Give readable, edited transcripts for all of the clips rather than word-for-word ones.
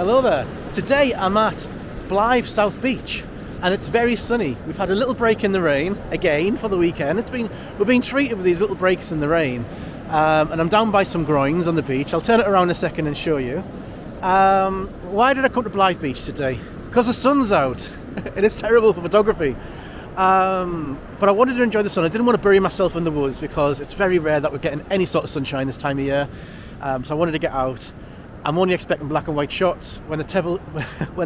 Hello there. Today I'm at Blyth South Beach and it's very sunny. We've had a little break in the rain again for the weekend. We're being treated with these little breaks in the rain, and I'm down by some groins on the beach. I'll turn it around in a second and show you. Why did I come to Blyth Beach today? Because the sun's out and it's terrible for photography. But I wanted to enjoy the sun. I didn't want to bury myself in the woods because it's very rare that we're getting any sort of sunshine this time of year. So I wanted to get out. I'm only expecting black and white shots. When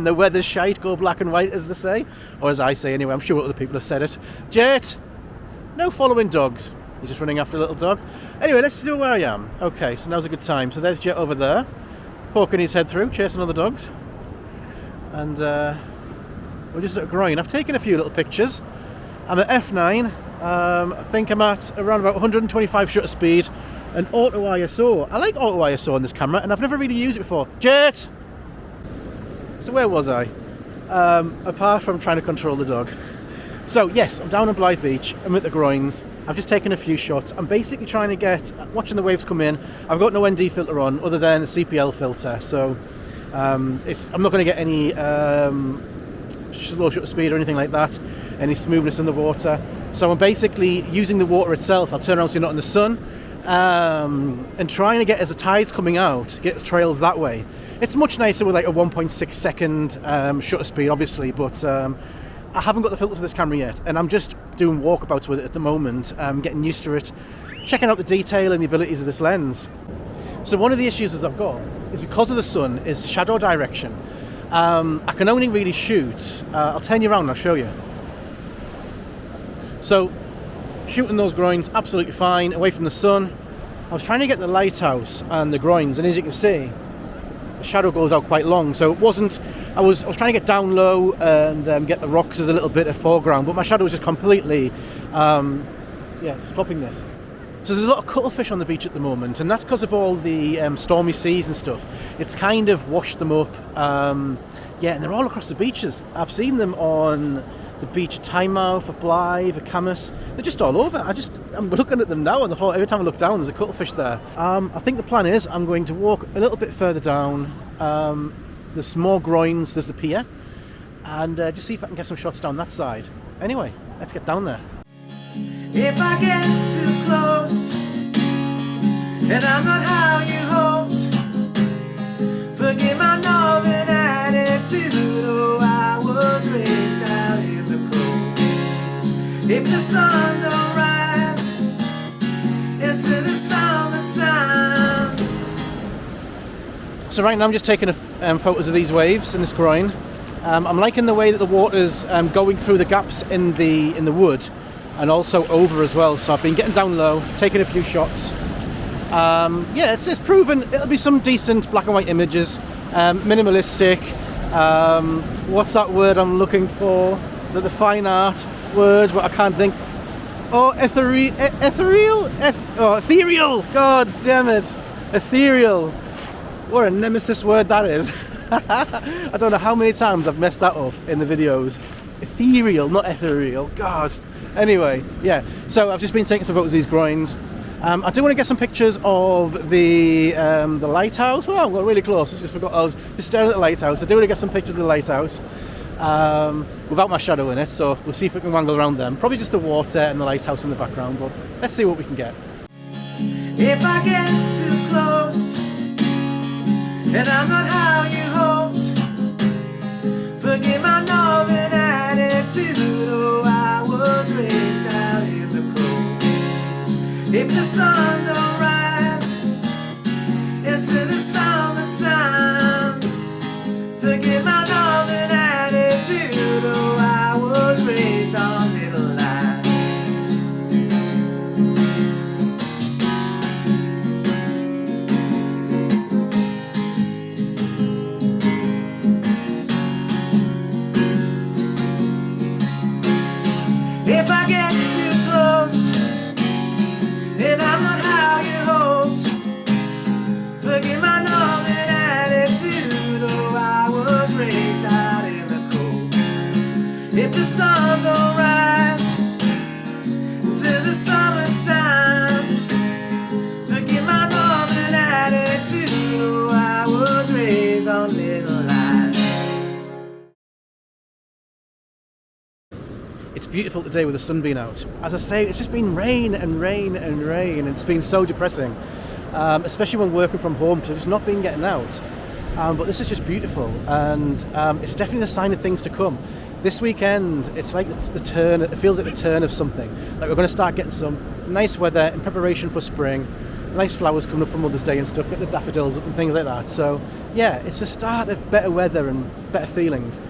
the weather's shite, go black and white, as they say. Or as I say anyway, I'm sure other people have said it. Jet! No following dogs. He's just running after a little dog. Anyway, let's see where I am. Okay, so now's a good time. So there's Jet over there, poking his head through, chasing other dogs. And we're just at a groin. I've taken a few little pictures. I'm at f9. I think I'm at around about 125 shutter speed. An auto ISO. I like auto ISO on this camera and I've never really used it before. Jet! So where was I? Apart from trying to control the dog. So yes, I'm down on Blyth Beach. I'm at the groins. I've just taken a few shots. I'm basically trying to watching the waves come in. I've got no ND filter on other than a CPL filter. So I'm not going to get any slow shutter speed or anything like that. Any smoothness in the water. So I'm basically using the water itself. I'll turn around so you're not in the sun. And trying to get, as the tide's coming out, get the trails that way. It's much nicer with like a 1.6 second shutter speed, obviously, but I haven't got the filter for this camera yet, and I'm just doing walkabouts with it at the moment, getting used to it, checking out the detail and the abilities of this lens. So one of the issues that I've got is because of the sun is shadow direction. I can only really shoot, I'll turn you around and I'll show you. So shooting those groins absolutely fine, away from the sun. I was trying to get the lighthouse and the groins, and as you can see, the shadow goes out quite long. So it wasn't. I was trying to get down low and get the rocks as a little bit of foreground, but my shadow was just completely, stopping this. So there's a lot of cuttlefish on the beach at the moment, and that's because of all the stormy seas and stuff. It's kind of washed them up. And they're all across the beaches. I've seen them on the beach at Tynemouth, at Blyth, at Camas. They're just all over. I'm looking at them now on the floor. Every time I look down, there's a cuttlefish there. I think the plan is I'm going to walk a little bit further down. There's more groins, there's the pier, and just see if I can get some shots down that side. Anyway, let's get down there. If I get too close and I'm not how you hoped, forgive my northern attitude. Oh, I was raised out in the cold. If the sun don't rise into the summertime. So right now I'm just taking photos of these waves in this groin. I'm liking the way that the water's going through the gaps in the wood and also over as well. So I've been getting down low, taking a few shots. It's proven it'll be some decent black and white images, minimalistic. What's that word I'm looking for? The fine art word, but I can't think. Oh, ethereal. God damn it, ethereal. What a nemesis word that is. I don't know how many times I've messed that up in the videos. Ethereal, not ethereal. God. Anyway, yeah. So I've just been taking some photos of these groins. I do want to get some pictures of the lighthouse. Oh, I got really close. I just forgot. I was just staring at the lighthouse. I do want to get some pictures of the lighthouse without my shadow in it. So we'll see if we can wangle around them. Probably just the water and the lighthouse in the background. But let's see what we can get. If I get too close and I'm not how you hoped, forgive my northern attitude. Oh, I was raised out in the cold. If the sun don't rise into the summertime, forgive my northern attitude. Oh, I was raised on little lies. If I get too close and I'm not how you hoped, forgive my northern attitude. Oh, I was raised out in the cold. If the sun don't rise till the summertime, forgive my northern attitude. Oh, I was raised on little it's beautiful today with the sun being out. As I say, it's just been rain and rain and rain. It's been so depressing, especially when working from home, because I've just not been getting out. But this is just beautiful, and it's definitely the sign of things to come. This weekend, it's like the turn. It feels like the turn of something. Like we're going to start getting some nice weather in preparation for spring. Nice flowers coming up for Mother's Day and stuff. Get the daffodils up and things like that. So yeah, it's the start of better weather and better feelings.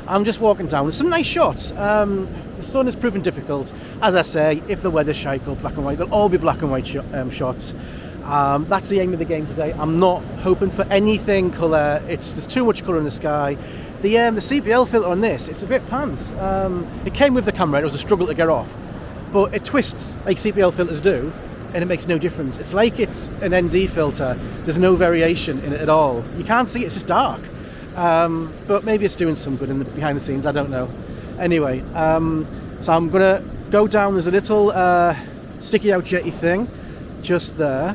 I'm just walking down. There's some nice shots. The sun has proven difficult. As I say, if the weather's shite, go black and white. They'll all be black and white shots. That's the aim of the game today. I'm not hoping for anything colour. There's too much colour in the sky. The CPL filter on this, it's a bit pants. It came with the camera and it was a struggle to get off. But it twists like CPL filters do, and it makes no difference. It's like it's an ND filter. There's no variation in it at all. You can't see it, it's just dark. But maybe it's doing some good behind the scenes, I don't know. Anyway, so I'm gonna go down. There's a little sticky out jetty thing just there.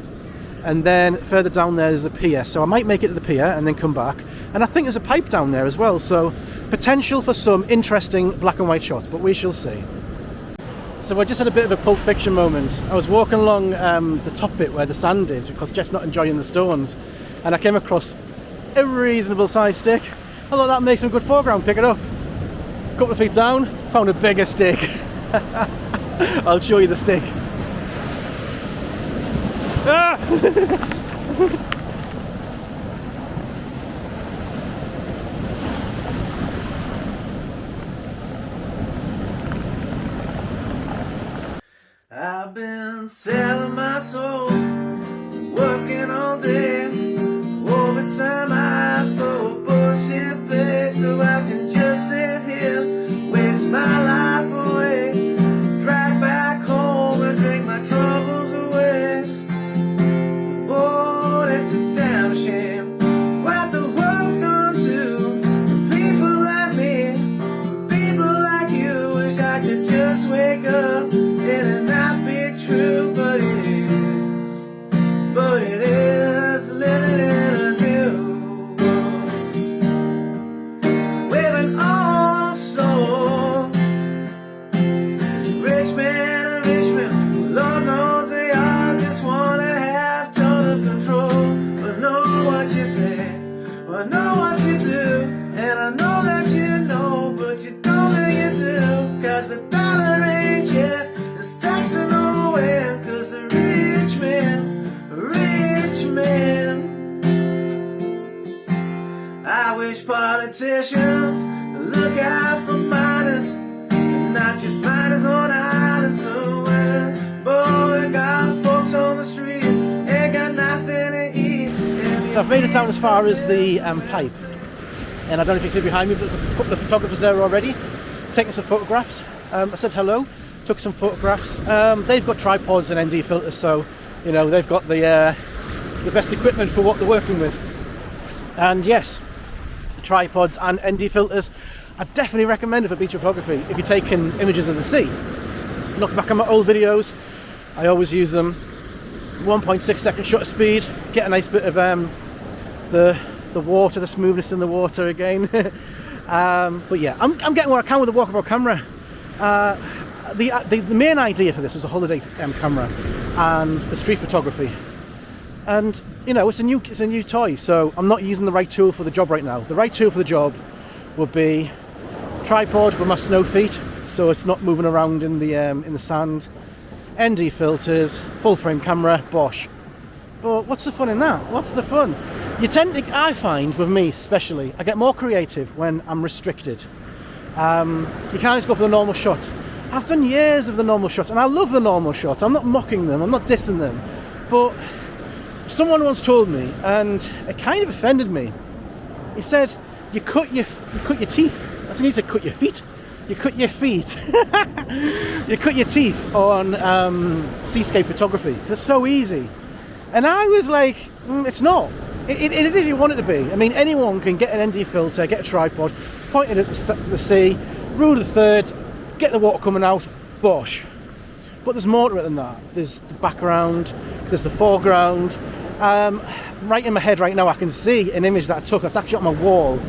And then further down there is the pier. So I might make it to the pier and then come back. And I think there's a pipe down there as well. So potential for some interesting black and white shots, but we shall see. So I just had a bit of a Pulp Fiction moment. I was walking along the top bit where the sand is because Jeff's not enjoying the stones. And I came across a reasonable sized stick. I thought that makes some good foreground, pick it up. A couple of feet down, found a bigger stick. I'll show you the stick. Ah! I've been selling my soul, working all day, overtime hours for a bullshit pay, so I can just sit here, waste my life away, drive back home and drink my troubles away. Oh, that's a damn shame what the world's gone to. People like me, people like you, wish I could just wake up and not be true, but it is living in a new world with an old soul. Rich man, Lord knows they all just wanna have total control. But know what you think, but know what you do, and I know that you know, but you don't think you do, 'cause the dollar ain't yet. It's taxing away, 'cause a rich man, I wish politicians look out for minors, not just minors on an island somewhere. Boy, we got folks on the street, ain't got nothing to eat. So I've made it down as far as the pipe, and I don't know if you can see behind me, but there's a couple of photographers there already taking some photographs. I said hello, took some photographs. They've got tripods and ND filters, so you know they've got the best equipment for what they're working with. And yes, tripods and ND filters I definitely recommend it for beach photography if you're taking images of the sea. Look back at my old videos, I always use them. 1.6 second shutter speed, get a nice bit of the water, the smoothness in the water again. But yeah, I'm getting what I can with the walkabout camera. The main idea for this was a holiday camera and the street photography. And you know, it's a new toy, so I'm not using the right tool for the job right now. The right tool for the job would be tripod with my snow feet, so it's not moving around in the sand. ND filters, full frame camera, bosh. But what's the fun in that? What's the fun? I find with me especially, I get more creative when I'm restricted. You can't just go for the normal shots. I've done years of the normal shots, and I love the normal shots. I'm not mocking them, I'm not dissing them. But someone once told me, and it kind of offended me. He said, you cut your teeth. I said, he said, cut your feet. You cut your feet. You cut your teeth on Seascape photography, because it's so easy. And I was like, it's not. It is if you want it to be. I mean, anyone can get an ND filter, get a tripod, point it at the sea, rule the third, get the water coming out, bosh. But there's more to it than that. There's the background, there's the foreground. Right in my head right now, I can see an image that I took that's actually on my wall,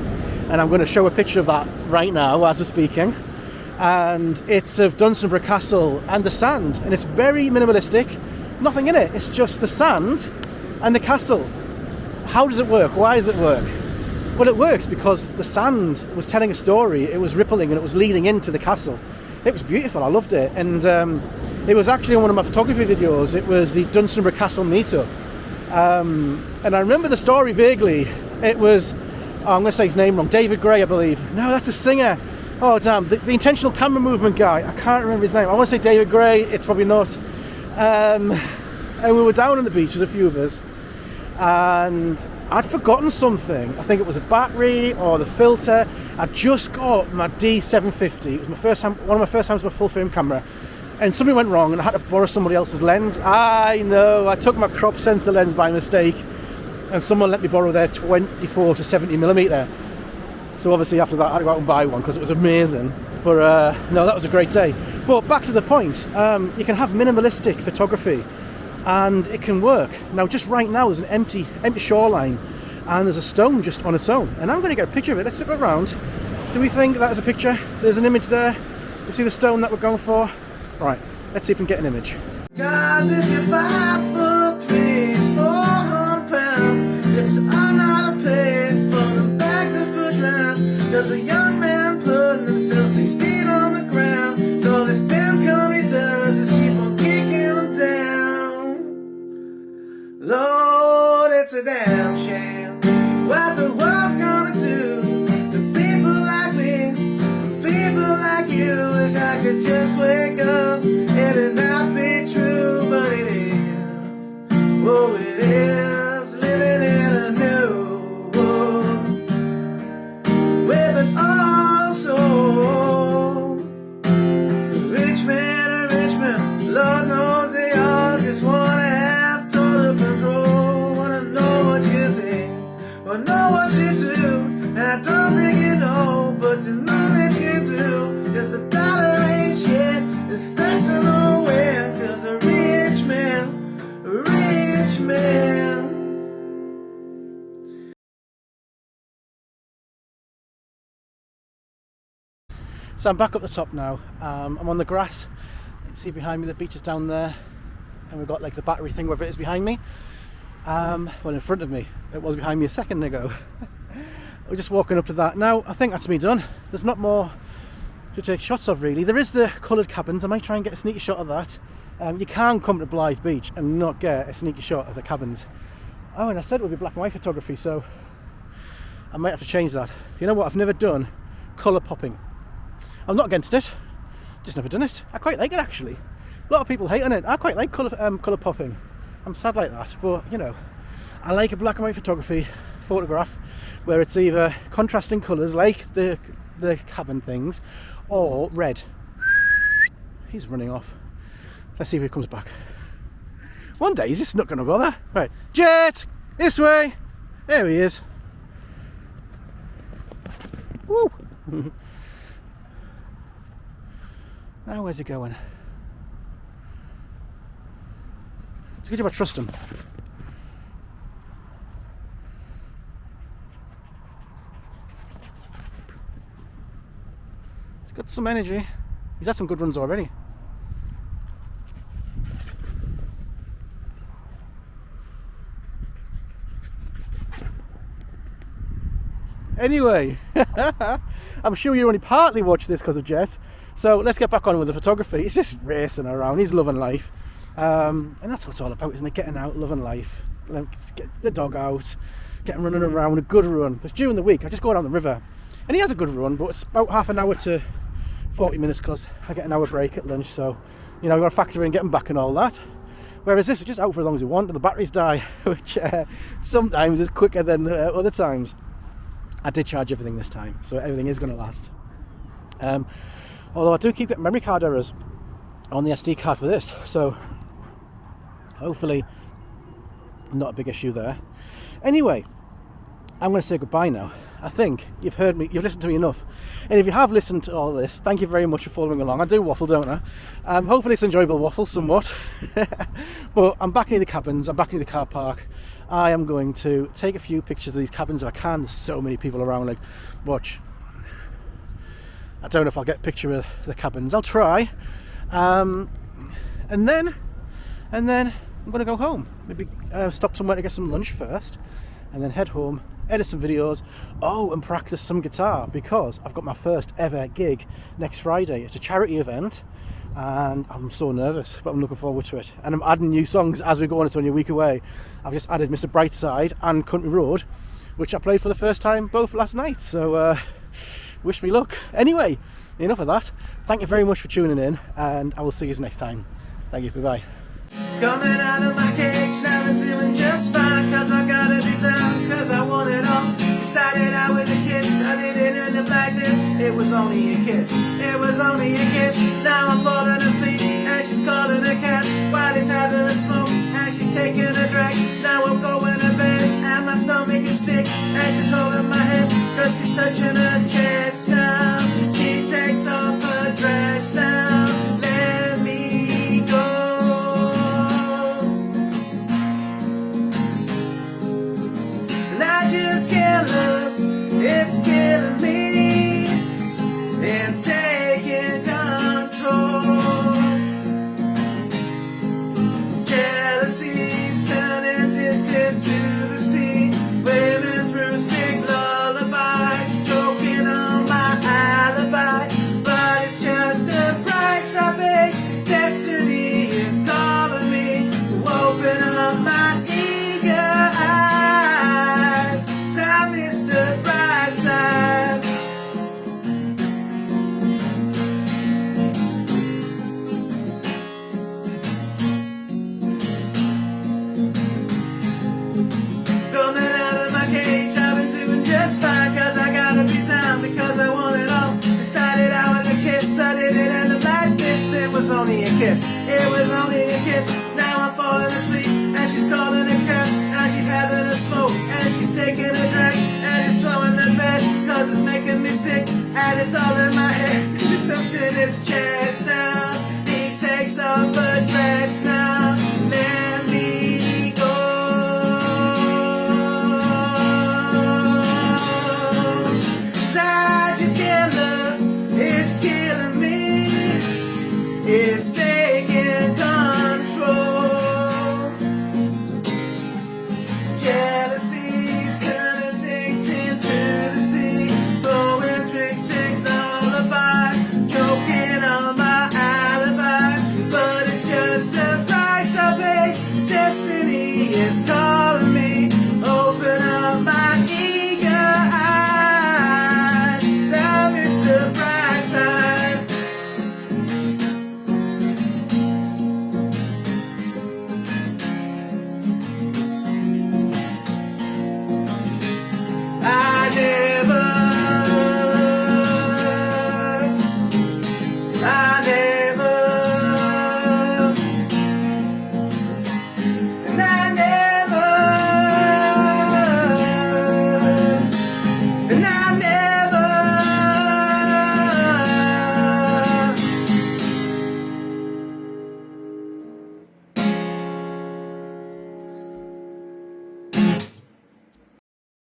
and I'm going to show a picture of that right now as we're speaking. and it's of Dunstanburgh Castle and the sand, and it's very minimalistic, nothing in it, it's just the sand and the castle. How does it work? Why does it work? Well, it works because the sand was telling a story, it was rippling and it was leading into the castle. It was beautiful, I loved it, and it was actually on one of my photography videos. It was the Dunstanburgh Castle meetup, and I remember the story vaguely. It was, I'm going to say his name wrong, David Gray, I believe. No, that's a singer. Oh damn, the intentional camera movement guy, I can't remember his name. I want to say David Gray, it's probably not. And we were down on the beach, there's a few of us, and I'd forgotten something. I think it was a battery or the filter. I just got my D750. It was my first time, one of my first times with a full frame camera, and something went wrong and I had to borrow somebody else's lens. I know, I took my crop sensor lens by mistake, and someone let me borrow their 24 to 70mm. So obviously after that I had to go out and buy one because it was amazing. But no, that was a great day. But back to the point, you can have minimalistic photography and it can work. Now just right now there's an empty shoreline and there's a stone just on its own, and I'm going to get a picture of it. Let's look around. Do we think that is a picture? There's an image there. You see the stone that we're going for? Right, let's see if we can get an image. Cause if you're 5'3", 400 pounds, it's another play for the bags of food rounds. Just a young man putting himself 6 feet on the ground. All this damn company does is keep on kicking them down. Lord, it's a damn shame what the world's gonna do to people like me, people like you. Wish I could just wake up and it not be true, but it is. Oh, it is living in a new world with an old soul. A rich man, Lord knows they all just wanna have total control. Wanna know what you think, or know what you do. And I don't think you know, but to know that you do. Just a dollar ain't shit, it starts to nowhere. Cause a rich man. So I'm back up the top now. I'm on the grass. You can see behind me the beach is down there, and we've got like the battery thing, wherever it is behind me. Well, in front of me. It was behind me a second ago. We're just walking up to that. Now, I think that's me done. There's not more to take shots of really. There is the coloured cabins. I might try and get a sneaky shot of that. You can come to Blyth Beach and not get a sneaky shot of the cabins. Oh, and I said it would be black and white photography, so I might have to change that. You know what? I've never done colour popping. I'm not against it, just never done it. I quite like it actually. A lot of people hate on it. I quite like colour popping. I'm sad like that, but you know, I like a black and white photograph where it's either contrasting colours like the cabin things, or red. He's running off. Let's see if he comes back. One day he's just not going to bother. Right, Jet, this way. There he is. Woo. Now where's he going? It's a good job I trust him. He's got some energy. He's had some good runs already. Anyway, I'm sure you only partly watch this because of Jet. So let's get back on with the photography. He's just racing around. He's loving life. And that's what it's all about, isn't it? Getting out, loving life. Let's get the dog out, get him running around, a good run. Because during the week, I just go down the river. And he has a good run, but it's about half an hour to 40 minutes because I get an hour break at lunch. So, you know, you've got to factor in getting back and all that. Whereas this is just out for as long as you want and the batteries die, which sometimes is quicker than other times. I did charge everything this time, so everything is going to last. Although I do keep getting memory card errors on the SD card for this, so hopefully not a big issue there. Anyway, I'm going to say goodbye now. I think you've heard me, you've listened to me enough. And if you have listened to all this, thank you very much for following along. I do waffle, don't I? Hopefully it's enjoyable waffle somewhat. But I'm back in the cabins, I'm back in the car park. I am going to take a few pictures of these cabins if I can. There's so many people around, like, watch. I don't know if I'll get a picture of the cabins. I'll try. And then I'm going to go home. Maybe stop somewhere to get some lunch first, and then head home, edit some videos, and practice some guitar, because I've got my first ever gig next Friday. It's a charity event, and I'm so nervous, but I'm looking forward to it. And I'm adding new songs as we go on. It's only a week away. I've just added Mr. Brightside and Country Road, which I played for the first time both last night, so wish me luck. Anyway, enough of that. Thank you very much for tuning in, and I will see you next time. Thank you, bye-bye. Coming out of my cage, now I'm doing just fine, cause I gotta be down, cause I want it all. It started out with a kiss, I didn't end up like this. It was only a kiss, it was only a kiss. Now I'm falling asleep, and she's calling a cab, while he's having a smoke, and she's taking a drag. Now I'm going to bed, and my stomach is sick, and she's holding